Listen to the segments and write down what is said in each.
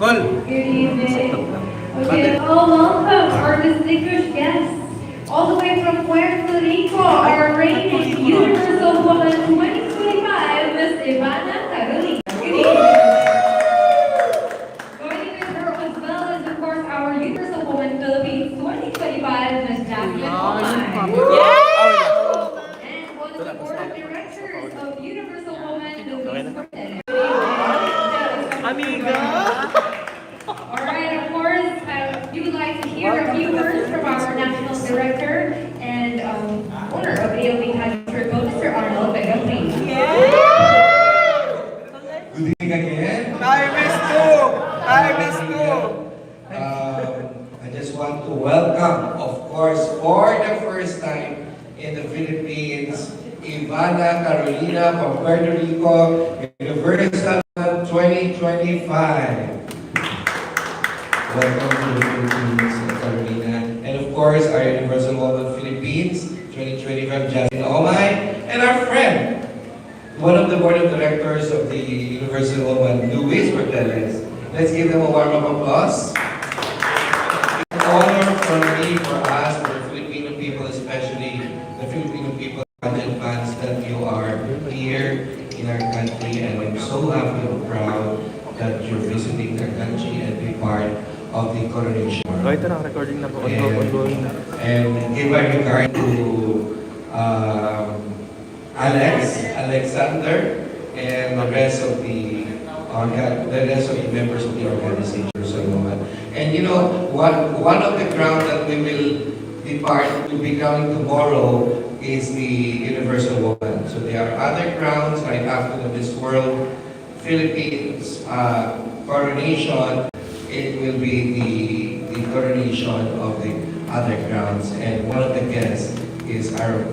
Good evening. Okay, welcome our distinguished guests. All the way from Puerto Rico, our reigning Universal Woman 2025, Miss Ivana. Good evening. Joining with her as well as, of course, our Universal Woman Philippines 2025, Miss Jasmine Omar. And one of the board of directors of Universal Woman Philippines. Alright, of course, we would like to hear a few words from our national director and owner of AOB Pageant Turbo, Mr. Arnold Vega, please. Good evening again. I miss you. I just want to welcome, of course, for the first time in the Philippines, Ivana Carolina from Puerto Rico, Universal 2025. Welcome to the Philippines, Carolina. And of course, our Universal Woman Philippines 2025, Jasmine Omay, and our friend, one of the board of directors of the Universal Woman, Luis Cortez. Let's give them a warm up applause. It's an honor for me, for us, for the Filipino people, especially the Filipino people in advance, that you are here in our country, and I'm so happy and proud that you're visiting our country and be part of the coronation. Ito na, recording na po. Ongoing na. And give my regard to Alexander, and the rest of the members of the organization. And you know, one of the grounds that we will be crowning tomorrow is the Universal Woman. So there are other crowns right after the Miss World Philippines coronation. It will be the coronation of the other crowns, and one of the guests is our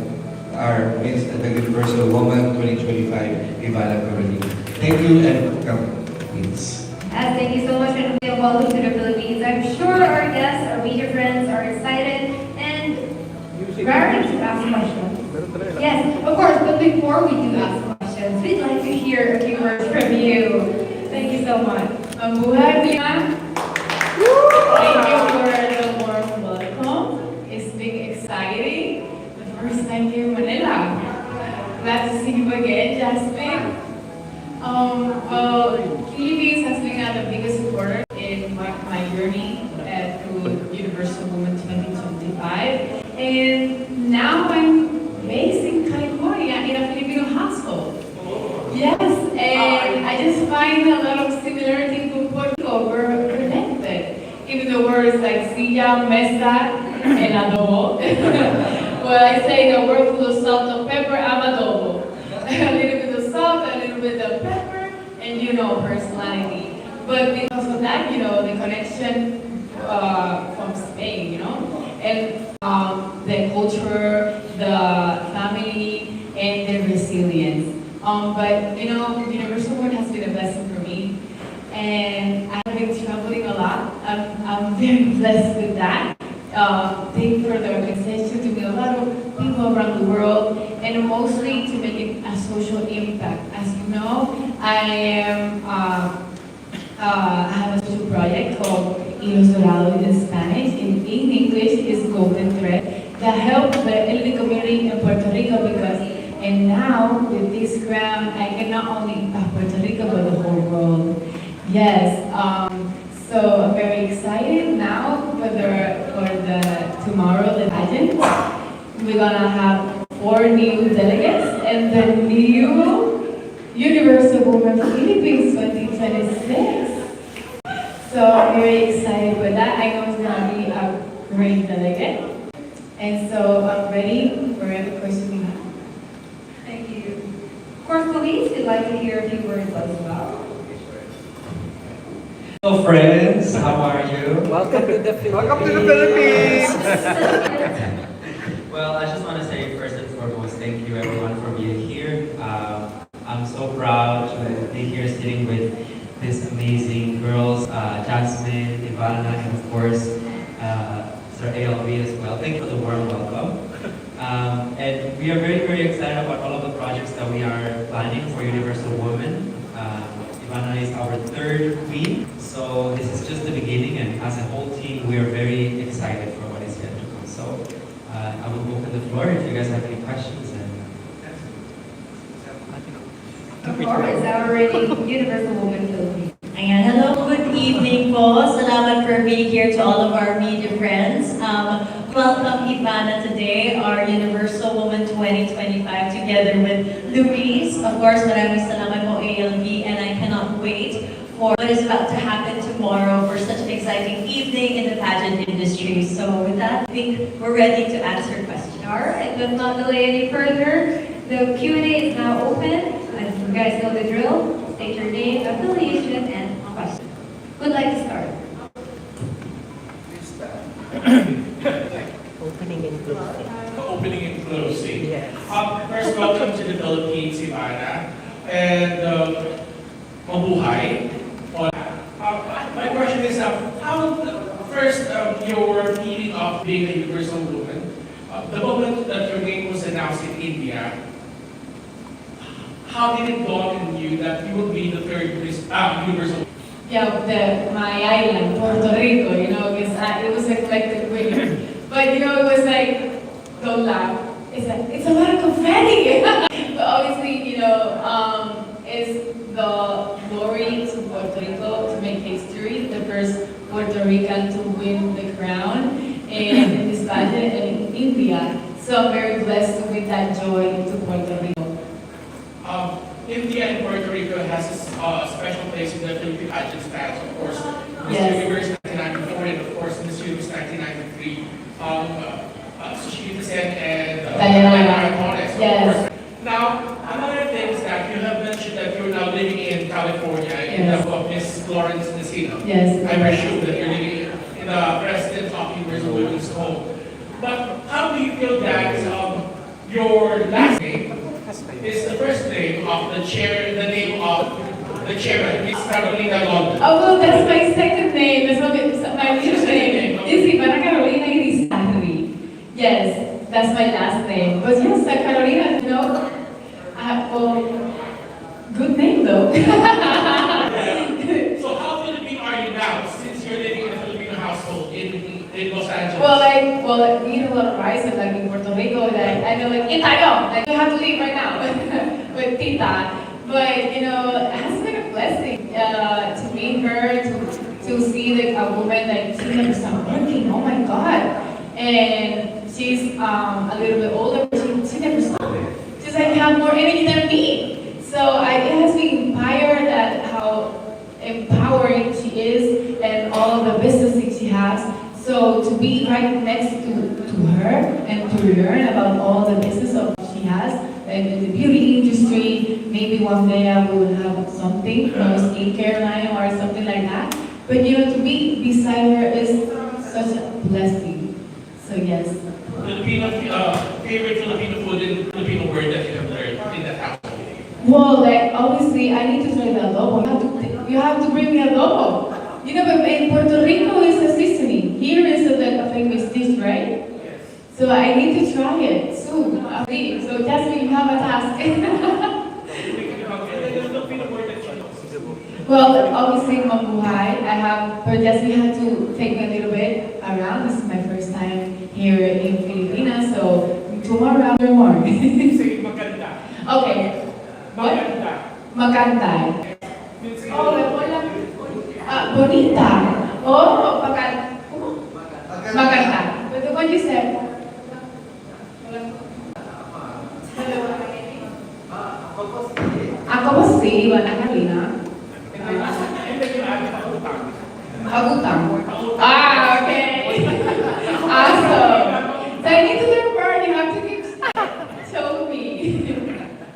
Miss the Universal Woman 2025, Ivana Carolina. Thank you and welcome, please. Thank you so much, and welcome to the Philippines. I'm sure our guests, our media friends are excited and raring to ask questions. Yes, of course, but before we do ask questions, we'd like to hear a few words from you. Thank you so much. Thank you for the warm welcome. It's been exciting. The first time here in Manila. Glad to see you again, Jasmine. Well, Philippines has been the biggest supporter in my journey through Universal Woman 2025. And now I'm based in California in a Filipino household. Yes, and I just find a lot of similarity to Puerto Rico. We're connected. Even the words like silla, mesa, and adobo. Well, I say the word full of salt and pepper, I'm adobo. A little bit of salt, a little bit of pepper, and personality. But because of that, the connection from Spain, and the culture, the family, and the resilience. But Universal World has been a blessing for me, and I've been traveling a lot. I'm very blessed with that. Thank you for the organization to meet a lot of people around the world, and mostly to make it a social impact. As you know, I have a social project called Hilos Dorados in Spanish. In English, is Golden Thread, that helps the elderly community in Puerto Rico and now, with this crown, I can not only impact Puerto Rico, but the whole world. Yes, so I'm very excited now for the tomorrow, the pageant. We're gonna have 4 new delegates and the new Universal Woman Philippines 2026. So I'm very excited for that. I know it's gonna be a great delegate. And so I'm ready for every question you have. Thank you. Of course, police, we'd like to hear a few words as well. Hello friends, how are you? Welcome to the Philippines. Well, I just want to say first and foremost, thank you everyone for being here. I'm so proud to be here sitting with these amazing girls, Jasmine, Ivana, and of course, Sir ALB as well. Thank you for the warm welcome. And we are very, very excited about all of the projects that we are planning for Universal Women. Ivana is our third queen. So this is just the beginning, and as a whole team, we are very excited for what is yet to come. So I will open the floor if you guys have any questions. Of course, our reigning Universal Woman Philippines. Ayan, hello, good evening po. Salamat for being here to all of our media friends. Welcome Ivana today, our Universal Woman 2025, together with Luis. Of course, maraming salamat po ALB, and I cannot wait for what is about to happen tomorrow for such an exciting evening in the pageant industry. So with that, I think we're ready to answer questions. All right, let's not delay any further. The Q&A is now open. As you guys know the drill, state your name, affiliation, and question. Who'd like to start? Opening and closing. Opening and closing. Yes. First, welcome to the Philippines, Ivana. And mabuhay. My question is, first, your feeling of being a universal woman. The moment that your name was announced in India, how did it dawn on you that you would be the third universal? Yeah, my island, Puerto Rico, you know, because it was a collective winner. But you know, it was like, don't laugh. It's a lot of confetti. But obviously, you know, it's the glory to Puerto Rico to make history, the first Puerto Rican to win the crown in this pageant and in India. So I'm very blessed to bring that joy to Puerto Rico. India and Puerto Rico has a special place in the Philippine pageant styles, of course. Miss Yes. Universe 1994 and of course Miss Universe 1993. Sushita Sen and Diana. Torres, of Yes. course. Now, another thing is that you have mentioned that you're now living in California in Yes. the of Miss Florence Nasino. Yes. I presume that you're living in the President of Universal Women's Home. But how do you feel that your last name is the first name of the chair, the name of the chairman, Miss Carolina London? Oh, well, that's my second name. That's not my middle name. It's Ivana Carolina Irizarry. Yes, that's my last name. But yes, Carolina, you know, well, good name though. So how Filipino are you now, since you're living in a Filipino household in Los Angeles? Well, we eat a lot of rice, and like in Puerto Rico, like I know, like Itayo, like you have to leave right now with Tita. But you know, it has been a blessing to meet her, to see like a woman like she never stopped working. Oh my God! And she's a little bit older, but she never stopped. She's like have more energy than me. So it has been inspired at how empowering she is and all of the businesses she has. So to be right next to her and to learn about all the business of she has, and in the beauty industry, maybe one day I will have something, you know, skincare line or something like that. But you know, to be beside her is such a blessing. So yes. Filipino, favorite Filipino food and Filipino word that you have learned in that household? Well, like obviously I need to try the adobo. You have to bring me adobo. You know, but in Puerto Rico is a seasoning. Here is a famous dish, right? Yes. So I need to try it soon. So Jasmine, you have a task. Well, obviously mabuhay. But Jasmine had to take me a little bit around. This is my first time here in Pilipinas, so tomorrow after more. Say maganda. Okay. What? Maganda. Maganda. Oh, wala. Bonita. Oh, maganda. But what you said? Ako po si Ivana Carolina. Agutang. Okay. Awesome. So I need to learn more. You have to keep showing me.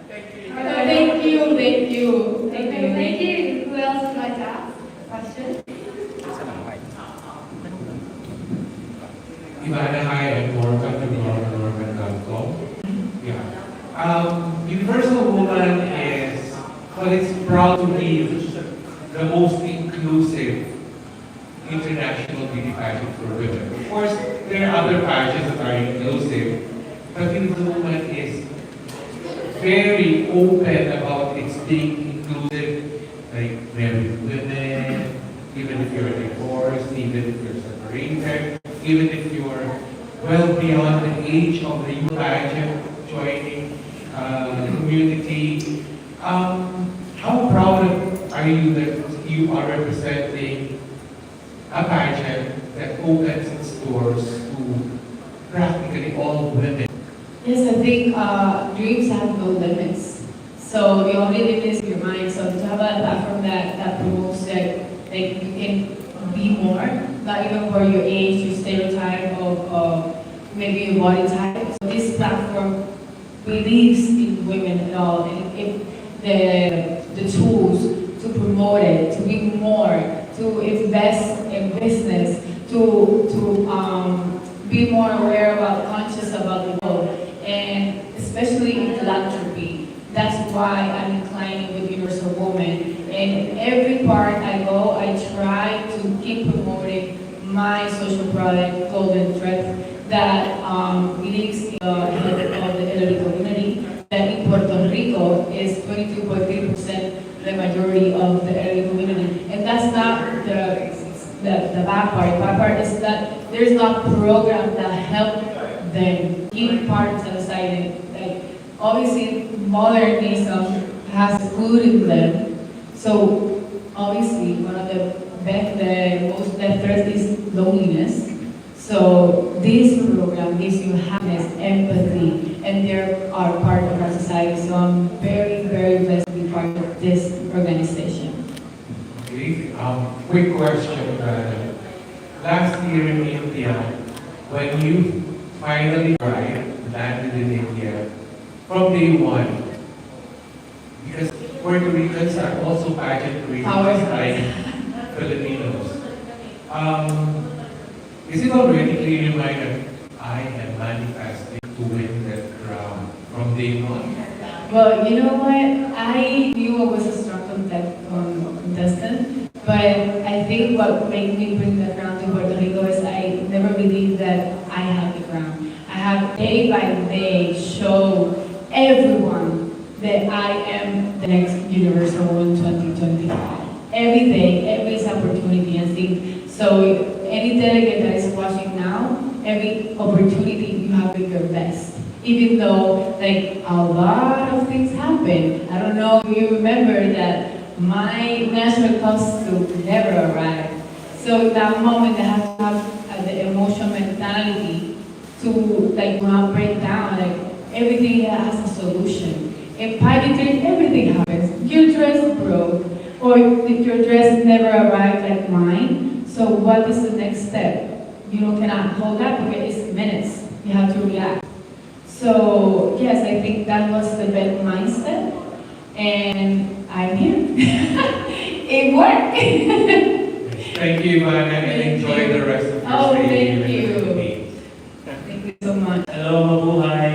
Thank you. Thank you. Who else would like to ask? Question? Ivana, hi, I'm Morgan from Norman.com. Yeah. Universal Woman is, well, it's proud to be the most inclusive international beauty pageant for women. Of course, there are other pageants that are inclusive, but Universal Woman is very open about its being inclusive, like married women, even if you're divorced, even if you're separated, even if you're well beyond the age of the youth pageant joining community. How proud are you that you are representing a pageant that opens its doors to practically all women? Yes, I think dreams have no limits. So the only limit is your mind. So to have a platform that promotes that like you can be more, not even for your age, your stereotype of maybe your body type. So this platform believes in women at all, and if the tools to promote it, to be more, to invest in business, to be more aware about, conscious about the world, and especially in philanthropy. That's why I'm inclining with Universal Woman. And every part I go, I try to keep promoting my social product, Golden Thread, that believes in the health of the elderly community. That in Puerto Rico is 22.3% the majority of the elderly community. And that's not the bad part. The bad part is that there's not program that help them give part of society. Like obviously modernism has included them. So obviously one of the most death threats is loneliness. So this program gives you happiness, empathy, and they are part of our society. So I'm very, very blessed to be part of this organization. Okay, quick question. Last year in India, when you finally arrived, landed in India, from day one, because Puerto Ricans are also pageant creators like Filipinos. Is it already clear in your mind that I am manifesting to win that crown from day one? Well, you know what? I knew I was a strong contestant, but I think what made me bring the crown to Puerto Rico is I never believed that I had the crown. I have day by day show everyone that I am the next Universal Woman 2025. Every day, every opportunity, I think. So any delegate that is watching now, every opportunity you have to be your best. Even though like a lot of things happen. I don't know if you remember that my national costume never arrived. So in that moment I have to have the emotional mentality to like not break down. Like everything has a solution. In pageantry, everything happens. Your dress broke, or if your dress never arrived like mine. So what is the next step? You cannot hold that because it's minutes. You have to react. So yes, I think that was the best mindset, and I'm here. It worked. Thank you, Ivana, and enjoy the rest of your Oh, stay thank here in the you. Philippines. Thank you so much. Hello, Mabuhay.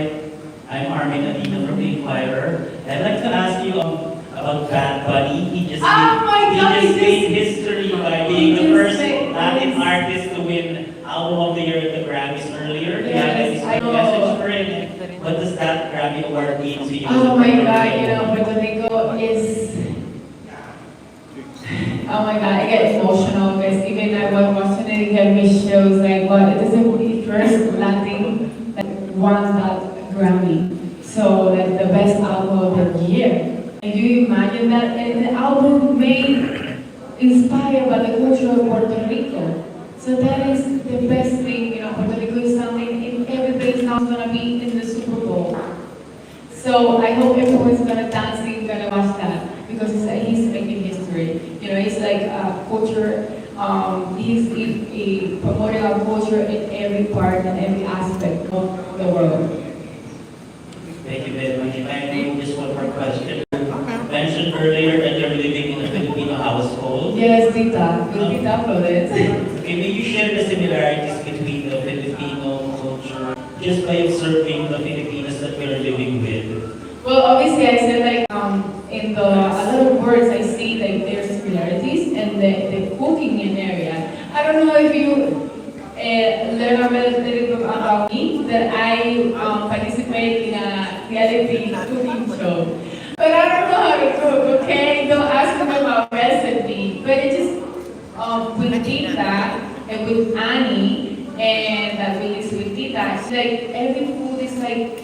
I'm Armin Adina from the Inquirer. I'd like to ask you about Bad Bunny. He just made history by being the first Latin artist to win Album of the Year at the Grammys earlier. Do you have any message for him? What does that Grammy award mean to you? Oh my God, Puerto Rico is. Oh my God, I get emotional because even I was watching it, get me shows like what it is the first Latin that won that Grammy. So like the best album of the year. And do you imagine that? And the album made inspired by the culture of Puerto Rico. So that is the best thing, Puerto Rico is something in everybody's now gonna be in the Super Bowl. So I hope everyone's gonna dance and gonna watch that because he's making history. It's like a culture. He's promoting our culture in every part and every aspect of the world. Thank you very much. I have just one more question. You mentioned earlier that you're living in a Filipino household. Yes, Tita. Tita Flores. Okay, may you share the similarities between the Filipino culture just by observing the Filipinos that we're living with? Well, obviously, I said like in a lot of words I see like there's similarities and the cooking in area. I don't know if you learn a little bit about me that I participate in a reality cooking show. But I don't know how to cook, okay? Don't ask me about recipe. But it just, with Tita and with Annie, and that we use with Tita, it's like every food is like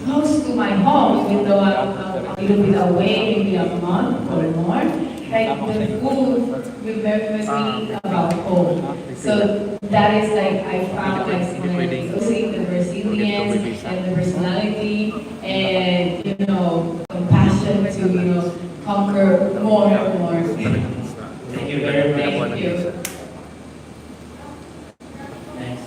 close to my home, even though I'm a little bit away, maybe a month or more. Like the food remembers me about home. So that is like I found like when associate the resilience and the personality and compassion to conquer more and more. Thank you very much. Thank you. Next.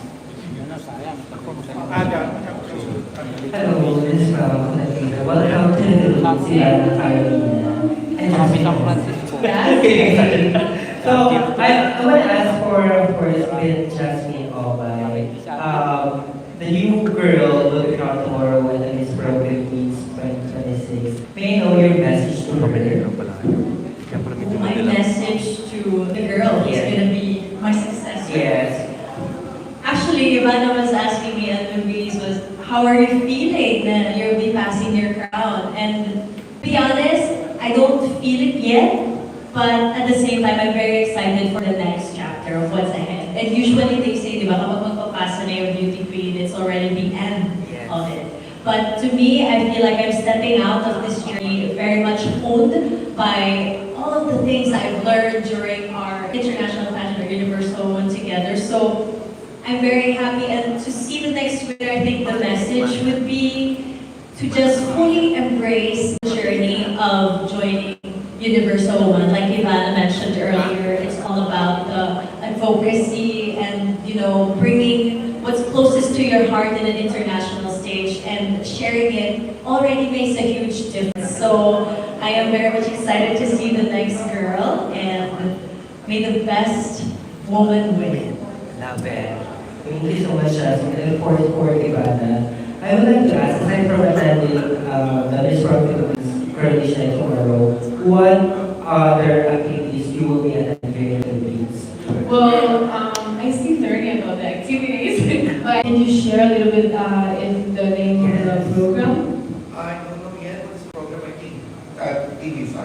Hello, this is Ivana. Welcome to the Ivana Ivana. So I want to ask for, of course, with Jasmine Obay. The new girl will be crowned tomorrow when the Miss Pro Philippines 2026. May I know your message to her? My message to the girl is going to be my successor. Yes. Actually, Ivana was asking me and Luis was, how are you feeling that you'll be passing your crown? And to be honest, I don't feel it yet, but at the same time, I'm very excited for the next chapter of what's ahead. And usually they say, di ba, kapag magpapasa na yung beauty queen, it's already the end of it. But to me, I feel like I'm stepping out of this journey very much honed by all of the things I've learned during our International Fashion or Universal Women Together. So I'm very happy, and to see the next winner, I think the message would be to just fully embrace the journey of joining Universal Women. Like Ivana mentioned earlier, it's all about the advocacy and bringing what's closest to your heart in an international stage, and sharing it already makes a huge difference. So I am very much excited to see the next girl, and may the best woman win. Love it. Thank you so much, Jasmine. And of course, for Ivana, I would like to ask, aside from attending the Miss Pro Philippines coronation tomorrow, what other activities you will be attending in the Philippines? Well, I see 30 about the activities. But can you share a little bit in the name of the program? I don't know yet what's the program. I think at TV5,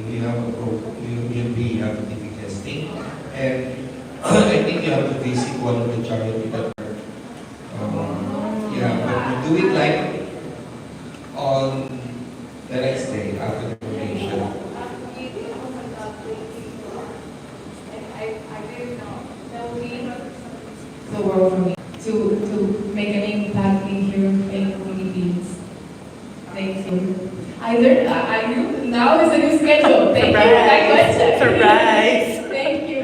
we have a program. We have a TV testing, and I think you have to visit one of the charity that are, but we do it like on the next day after the coronation. The world for me to make an impact in here in the Philippines. Thank you. I learned. I knew. Now is a new schedule. Thank you. I got it. Surprise! Thank you.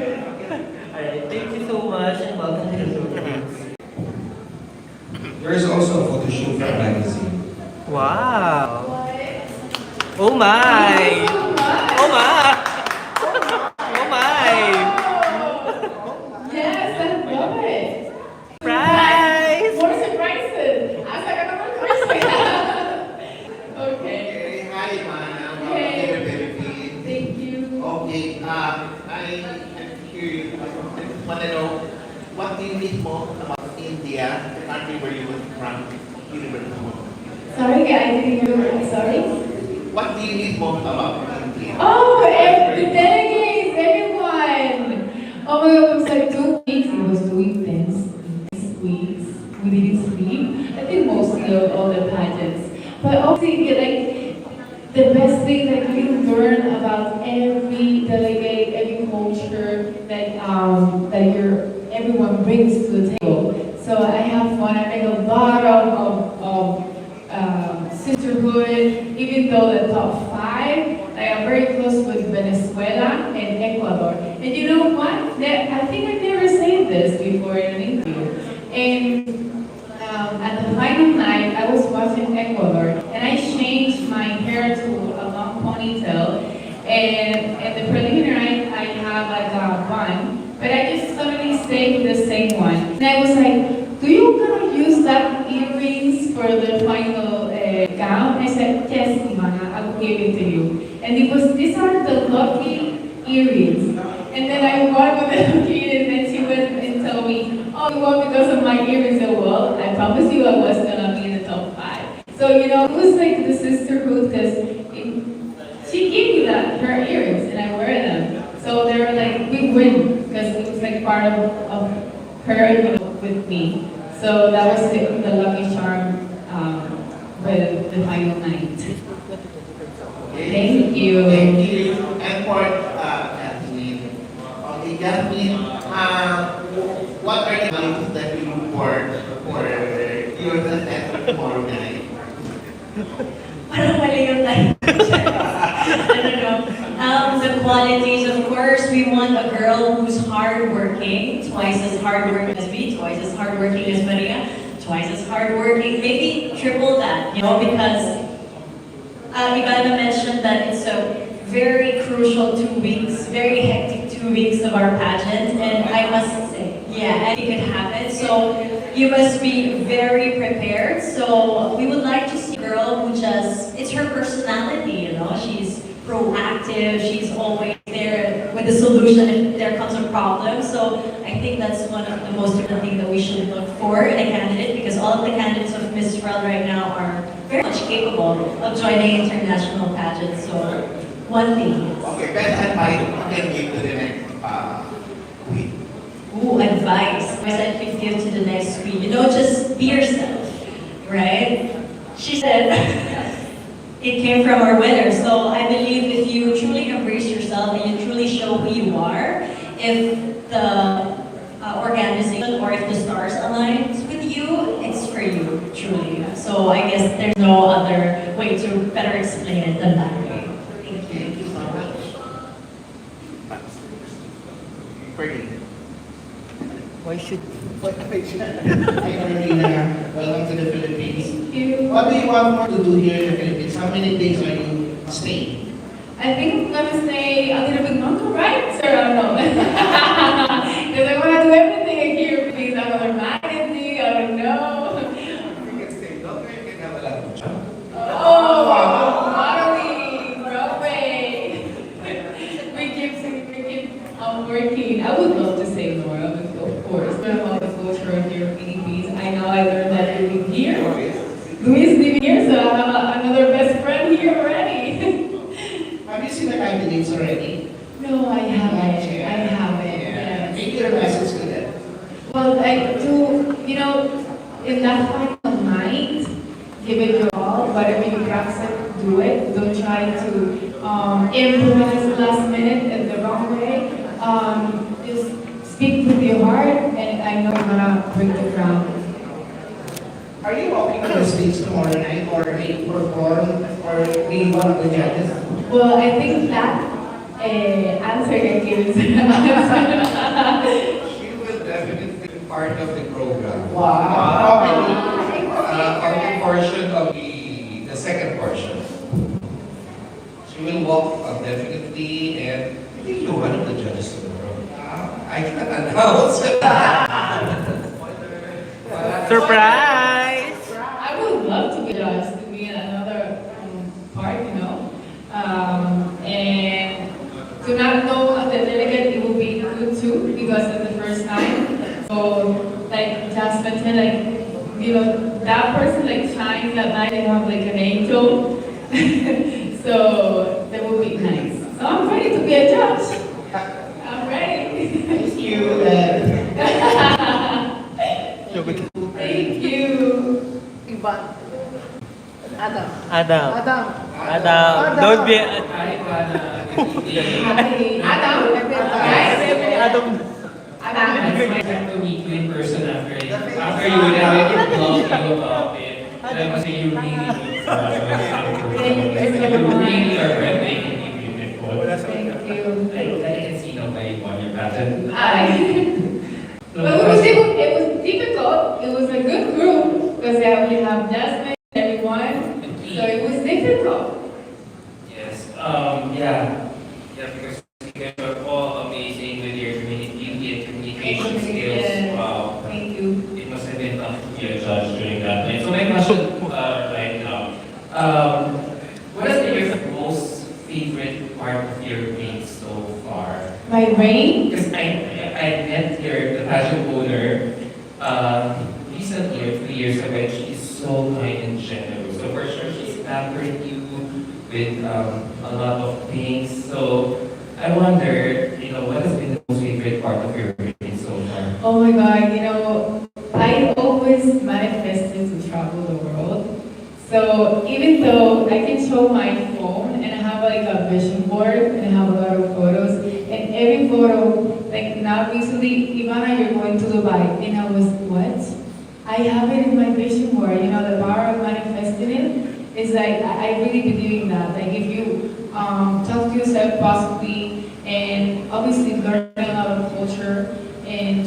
Alright, thank you so much and welcome to the Philippines. There is also a photo shoot for a magazine. Wow. What? Oh my. Thank you so much. Oh my. Oh my. Yes, I love it. Surprise. More surprises. I was like, I don't know Okay. Okay, hi, Ivana. Hey. Welcome to the Philippines. Thank you. Okay, I am curious. I want to know, what do you miss most about India, the country where you were from, Universal? Sorry, I didn't hear. Sorry. What do you miss most about India? Oh, the delegates, everyone. Oh my God, it was like 2 weeks. It was 2 intense weeks. We didn't sleep. I think mostly of all the pageants. But also, like, the best thing that you learn about every delegate, every culture that everyone brings to the table. So I have fun. I make a lot of sisterhood, even though the top 5, I am very close with Venezuela and Ecuador. And you know what? I think I've never said this before in an interview. And at the final night, I was watching Ecuador, and I changed my hair to a long ponytail. And at the preliminary, I have like a bun, but I just suddenly stayed with the same one. And I was like, do you gonna use that earrings for the final gown? I said, yes, Ivana, I will give it to you. And these are the lucky earrings. And then I won with the lucky earrings, and then she went and told me, oh, you won because of my earrings. So, well, I promised you I was gonna be in the top 5. So, you know, it was like the sisterhood because she gave me her earrings, and I wear them. So they were like, we win, because it was like part of her, you know, with me. So that was the lucky charm with the final night. Thank you. Thank you. And for Kathleen. Okay, Kathleen, what are the values that you report for your success tomorrow night? Parang mali yung time. I don't know. The qualities, of course, we want a girl who's hardworking, twice as hardworking as me, twice as hardworking as Maria, twice as hardworking, maybe triple that, you know, because Ivana mentioned that it's a very crucial 2 weeks, very hectic 2 weeks of our pageant, and I must say, yeah, anything could happen. So you must be very prepared. So we would like to see a girl who it's her personality, you know, she's proactive, she's always there with the solution if there comes a problem. So I think that's one of the most important things that we should look for in a candidate, because all of the candidates of Miss World right now are very much capable of joining international pageants. So one thing. Okay, best advice you can give to the next week. Ooh, advice. Advice I could give to the next queen. You know, just be yourself, right? She said it came from our winner. So I believe if you truly embrace yourself and you truly show who you are, if the organization or if the stars align with you, it's for you, truly. So I guess there's no other way to better explain it than that way. Thank you so much. Pretty. Hi, Marina. Welcome to the Philippines. Thank you. What do you want more to do here in the Philippines? How many days are you staying? I think I'm gonna stay a little bit longer, right? Sir, I don't know. Because I wanna do everything here, please. Another magazine, I don't know. You can stay longer, you can have a lot of job. Oh, modeling, Broadway. We keep working. I would love to say more, of course. But about the culture here in Philippines, I know I learned that living here. Luis living here, so I have another best friend here already. Have you seen the candidates already? No, I haven't. I haven't. Yes. Maybe your message to them. Well, like to, you know, in that final night, give it your all. Whatever you practice, do it. Don't try to improvise last minute in the wrong way. Just speak with your heart, and I know you're gonna bring the crown. Are you walking on the stage tomorrow night, or may you perform, or be one of the judges? Well, I think that answer can give She will definitely be part of the program. Wow. Of the portion of the second portion. She will walk definitely, and I think you're one of the judges tomorrow. I cannot announce. Surprise! I would love to be judged to be in another part, you know. And to not know the delegate, it will be good too, because it's the first time. So, like Jasmine said, like, you know, that person like shines at night and have like an angel. So that would be nice. So I'm ready to be a judge. I'm ready. Thank you. Thank you. Adam. Don't be... Adam. I'd to meet you in person after you would have told you about it. I must say you really need you really are breathtakingly beautiful. Thank you. I can see now by on your pattern. But it was difficult. It was a good group because we have Jasmine, everyone. So it was difficult. Yes. Yeah, because you guys are all amazing with your beauty and communication skills. Wow. Thank you. It must have been tough to be a judge during that night. So my question right now, what has been your most favorite part of your week so far? My brain? Because I met the pageant owner recently, a few years ago, and she is so kind and generous. So pampering you with a lot of things. So I wonder, what has been the most favorite part of your birthday so far? Oh my God, I always manifested to travel the world. So even though I can show my phone and I have like a vision board and I have a lot of photos, and every photo, like now recently, Ivana, you're going to Dubai, and I was, what? I have it in my vision board, the power of manifesting it is like, I really believe in that. Like if you talk to yourself positively and obviously learn a lot of culture and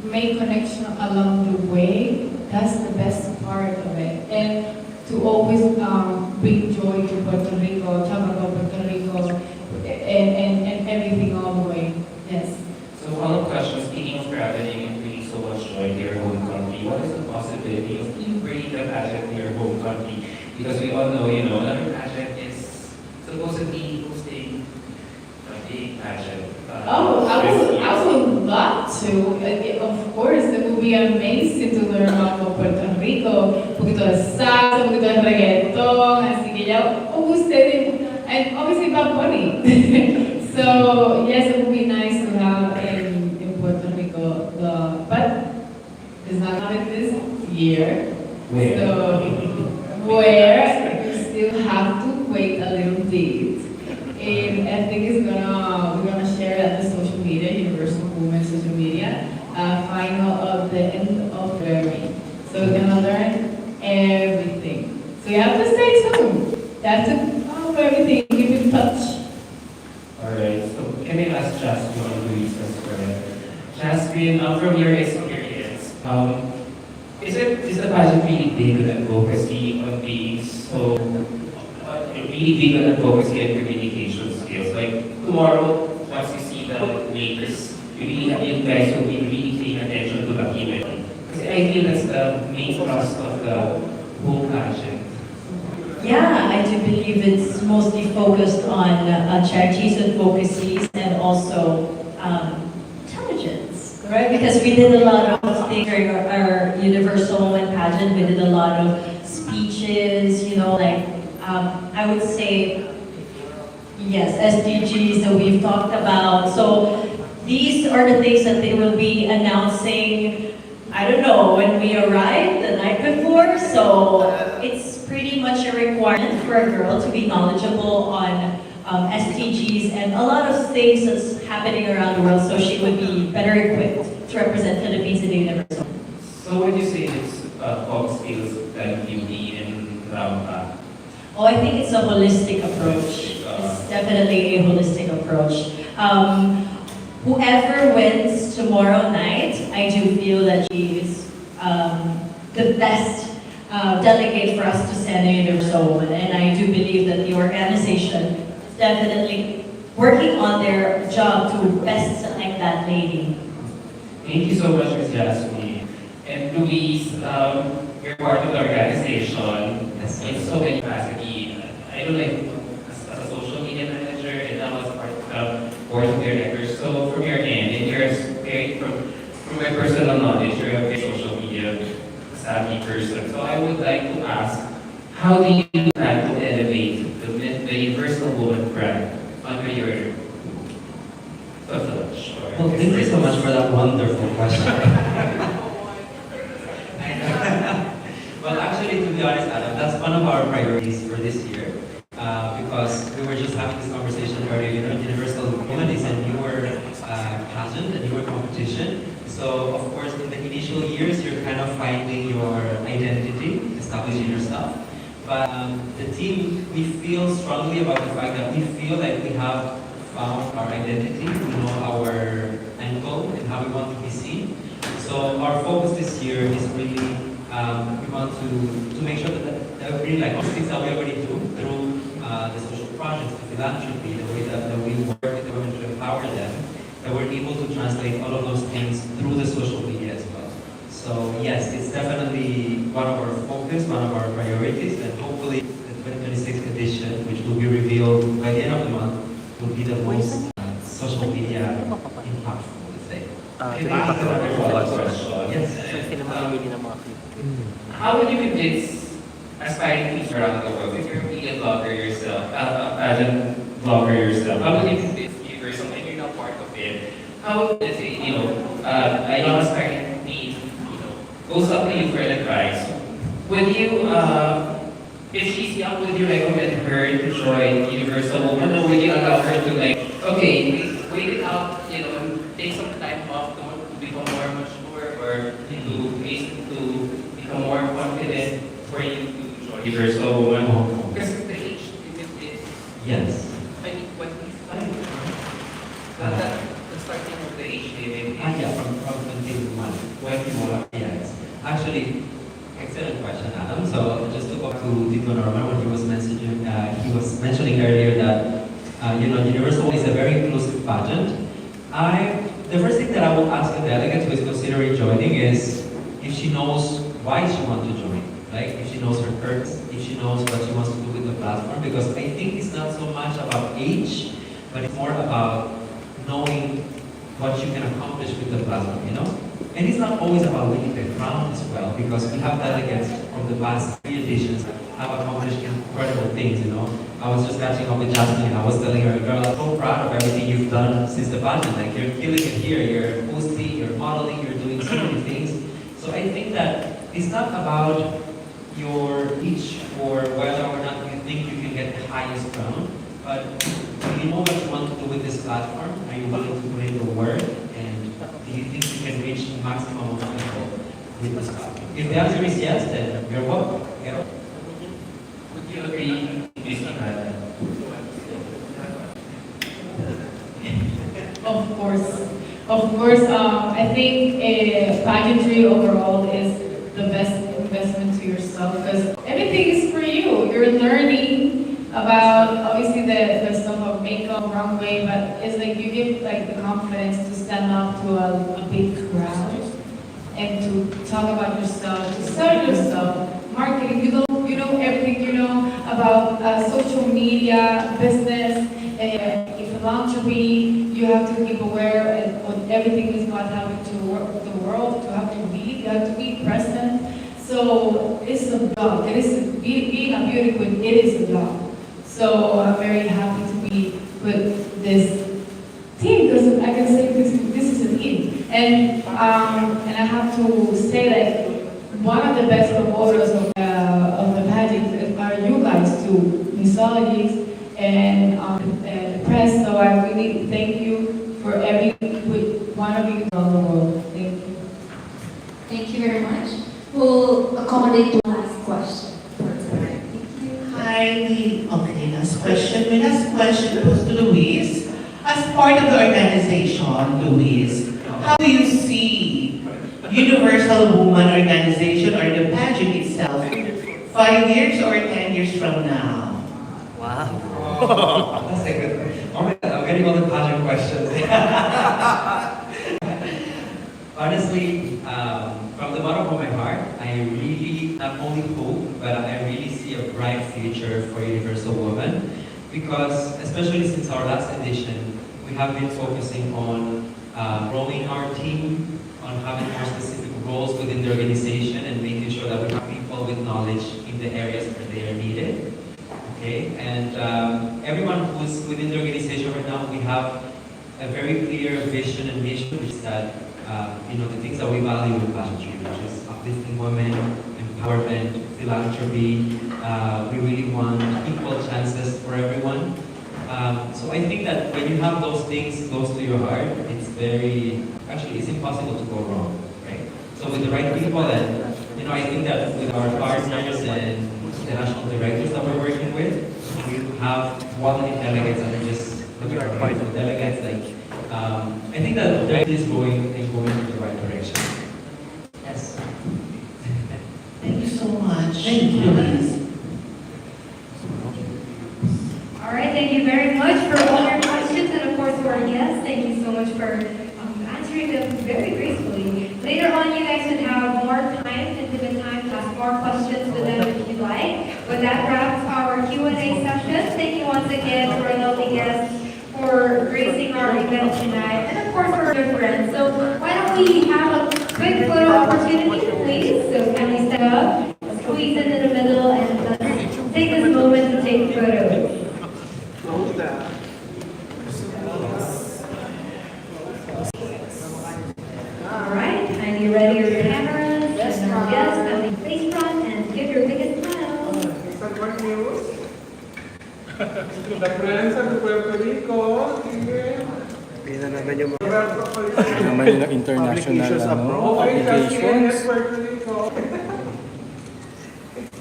make connection along the way, that's the best part of it. And to always bring joy to Puerto Rico, talk about Puerto Rico, and everything all the way. Yes. So follow-up question, speaking of traveling and bringing so much joy to your home country, what is the possibility of you bringing the pageant to your home country? Because we all know, another pageant is supposedly hosting a big pageant. I would love to. Of course, it would be amazing to learn about Puerto Rico, un poquito de salsa, un poquito de reggaetón, así que ya ustedes, and obviously Bad Bunny. So yes, it would be nice to have in Puerto Rico, but it's not happening this year. Where? So where you still have to wait a little bit. And I think we're gonna share at the social media, Universal Women social media, final of the end of February. So we're gonna learn everything. So you have to stay tuned. You have to follow everything, keep in touch. Alright, so can I ask Jasmine on Luisa's well? Jasmine, from your experience, is the pageant really big on advocacy on being so really big on advocacy and communication skills? Like tomorrow, once you see the leaders, you guys will be really paying attention to the event. Because I feel that's the main thrust of the whole pageant. Yeah, I do believe it's mostly focused on charities and advocacies and also intelligence, right? Because we did a lot of things during our Universal Women pageant. We did a lot of speeches, I would say, yes, SDGs that we've talked about. So these are the things that they will be announcing, I don't know, when we arrive the night before. So it's pretty much a requirement for a girl to be knowledgeable on SDGs and a lot of things that's happening around the world, so she would be better equipped to represent Philippines in the universe. So would you say it's soft skills like beauty and drama? Oh, I think it's a holistic approach. It's definitely a holistic approach. Whoever wins tomorrow night, I do feel that she is the best delegate for us to send a Universal Woman, and I do believe that the organization is definitely working on their job to best select that lady. Thank you so much, Ms. Jasmine. And Luis, you're part of the organization in so many capacities. I don't know, as a social media manager, and now as part of the board of directors. So from your end, and you're very, from my personal knowledge, you're a very social media savvy person. So I would like to ask, how do you plan to elevate the Universal Woman brand under your tutelage? Well, thank you so much for that wonderful question. Well, actually, to be honest, Adam, that's one of our priorities for this year. Because we were just having this conversation earlier, Universal Women is a newer pageant, a newer competition. So, of course, in the initial years, you're kind of finding your identity, establishing yourself. But the team, we feel strongly about the fact that we feel like we have found our identity, we know our end goal and how we want to be seen. So our focus this year is really, we want to make sure that really like all the things that we already do through the social projects, the philanthropy, the way that we work with the women to empower them, that we're able to translate all of those things through the social media as well. So yes, it's definitely one of our focus, one of our priorities, and hopefully the 2026 edition, which will be revealed by the end of the month, will be the most social media impactful, let's say. Yes. How would you convince aspiring teachers around around the world, if you're a media blogger yourself, a pageant blogger yourself, how would you give yourself and you're not part of it? How would, let's say, a young aspiring teen, goes up to you for advice. Would you, if she's young, would you recommend her to join Universal Woman, or would you allow her to okay, wait it out, take some time off to become more mature, or to become more confident for you to join Universal Woman? Because the age limit is, Yes. I mean, what is fine. The starting of the age limit is... Yeah, from 21. 21. Yes. Actually, excellent question, Adam. So just to go to Tito Norman, when he was mentioning earlier that Universal is a very inclusive pageant. The first thing that I would ask a delegate who is considering joining is if she knows why she wants to join, right? If she knows her purpose, if she knows what she wants to do with the platform, because I think it's not so much about age, but it's more about knowing what you can accomplish with the platform, And it's not always about winning the crown as well, because we have delegates from the past 3 editions have accomplished incredible things, I was just catching up with Jasmine and I was telling her, girl, I'm so proud of everything you've done since the pageant. Like, you're killing it here, you're hosting, you're modeling, you're doing so many things. So I think that it's not about your reach or whether or not you think you can get the highest crown, but do you know what you want to do with this platform? Are you willing to put in the work? And do you think you can reach the maximum of people with this platform? If the answer is yes, then you're welcome. Yeah. Would you agree, Miss Ivana? Of course. Of course, I think pageantry overall is the best investment to yourself because everything is for you. You're learning about obviously the stuff of makeup, runway, but it's like you give the confidence to stand up to a big crowd and to talk about yourself, to sell yourself, marketing. You know everything. You know about social media, business, philanthropy. You have to keep aware of everything is not happening to the world. To have to lead, you have to be present. So it's a job. It is being a beauty queen. It is a job. So I'm very happy to be with this team because I can say this is a team. And I have to say that one of the best promoters of the pageant are you guys too, Missologies and the press. So I really thank you for every one of you around the world. Thank you. Thank you very much. We'll accommodate the last question. Hi, okay, last question. My last question goes to Luis. As part of the organization, Luis, how do you see Universal Woman Organization or the pageant itself 5 years or 10 years from now? Wow. That's a good question. Oh my God, I'm getting all the pageant questions. Honestly, from the bottom of my heart, I really not only hope, but I really see a bright future for Universal Woman because, especially since our last edition, we have been focusing on growing our team, on having more specific roles within the organization and making sure that we have people with knowledge in the areas where they are needed. Okay, and everyone who's within the organization right now, we have a very clear vision and mission, which is that the things that we value in pageantry, which is uplifting women, empowerment, philanthropy. We really want equal chances for everyone. So I think that when you have those things close to your heart, it's impossible to go wrong, right? So with the right people, and I think that with our partners and the national directors that we're working with, we have quality delegates and just looking at our delegates. I think that the direction is going in the right direction. Yes. Thank you so much. Thank you, Luis. All right, thank you very much for all your questions and of course to our guests. Thank you so much for answering them very gracefully. Later on, you guys can have more time, intimate time to ask more questions to them if you'd like. But that wraps our Q&A session. Thank you once again to our lovely guests for gracing our event tonight, and of course for our friends. So why don't we have a quick photo opportunity, please? So can we step up, squeeze into the middle, and let's take the to take photos. All right, kindly ready your cameras and our guests kindly face front and give your biggest smile. The Friends of Puerto Rico. Pina naman yung international applications.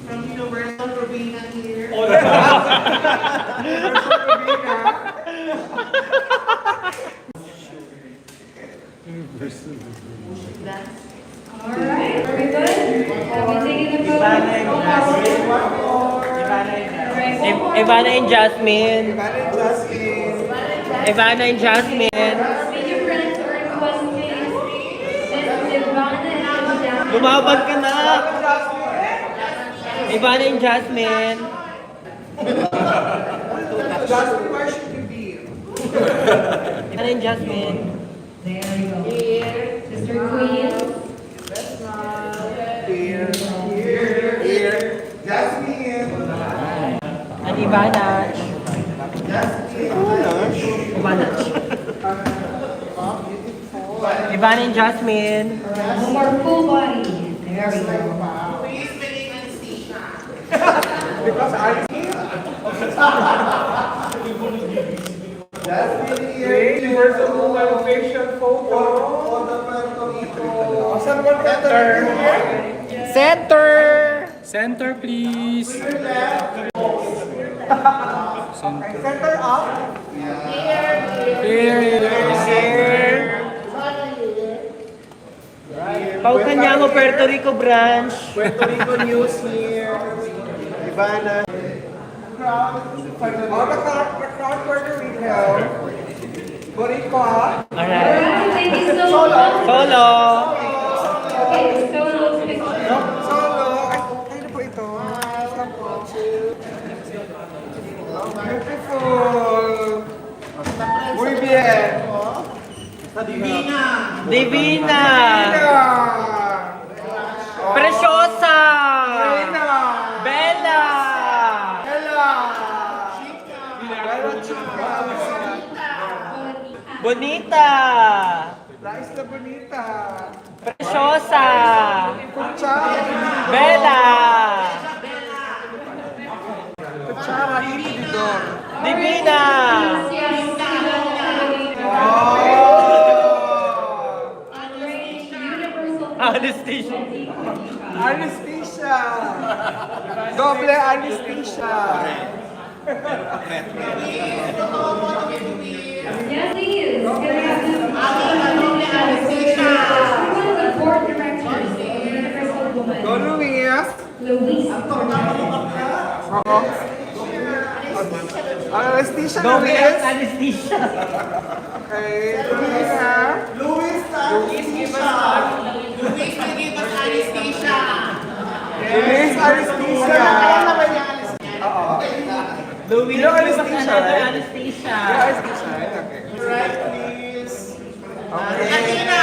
From Universal Robina here. All right, very good. Have you taken the photo? Ivana and Jasmine. Ivana and Jasmine. Media friends are requesting Miss Ivana and Jasmine. Lumabag ka na. Ivana and Jasmine. Jasmine, where should you be? Ivana and Jasmine. There you go. Mr. Queen. Here. Jasmine. And Ivana. Ivana. Ivana and Jasmine. One more full body. There we go. Please believe anesthesia. Because I Jasmine here. Universal Woman facial photo. Saan mo center? Center. Center, please. Center up. Here. Paukanyango, Puerto Rico branch. Puerto Rico news here. Ivana. The crowd Puerto Rico. Boricua. Alright. Alright, thank you so much. Solo. Okay, solo picture. Solo. Ay, ano po ito? Beautiful. Muy bien. Divina. Divina. Preciosa. Bella. Bonita. Lais na bonita. Preciosa. Kutsara. Bella. Kutsara. Ibidor. Divina. Anesthesia. Anesthesia. Doble anesthesia. Yes, he is. Can we have him? One of the board directors of Universal Woman. Go Luis. Luis. Anesthesia Doble Luis. anesthesia. Okay. Luis ha. Luis give us anesthesia. Luis anesthesia. Oo. Louis, Yung anesthesia, another right? anesthesia. Yung anesthesia, right? Okay. Right, please. Okay. Latina.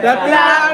Latina.